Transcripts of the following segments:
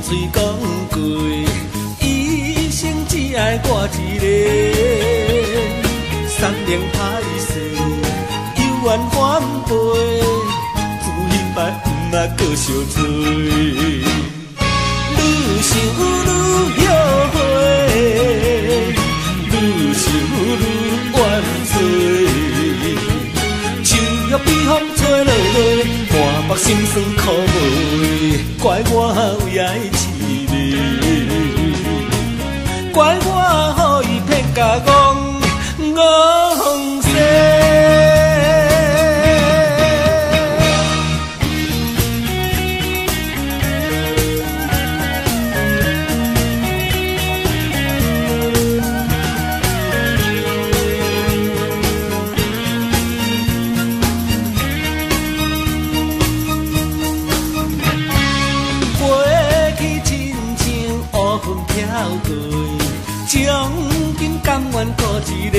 嘴讲过，一生只爱我一个。三年歹势，有缘反背，负彼摆毋若搁相做。愈想愈后悔，愈想愈怨罪。树叶被风吹落落，满目心酸苦味，怪我为爱痴迷，怪我予伊骗甲戆。我放过去亲像乌云飘过，将今甘愿孤一个。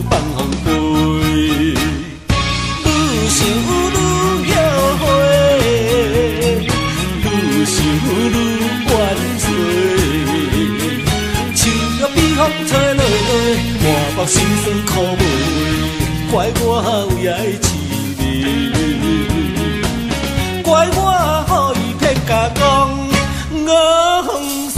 放风飞，愈想愈后悔，愈想愈怨罪。树叶被风吹落落，满目心酸苦味，怪我为爱痴迷，怪我予伊骗甲戆，我放生。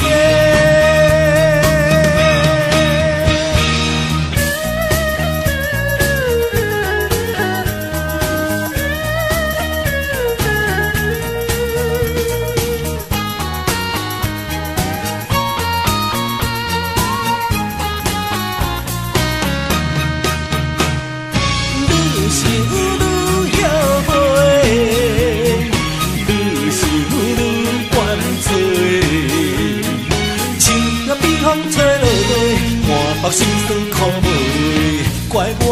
吹落落，满目心酸苦味，怪我。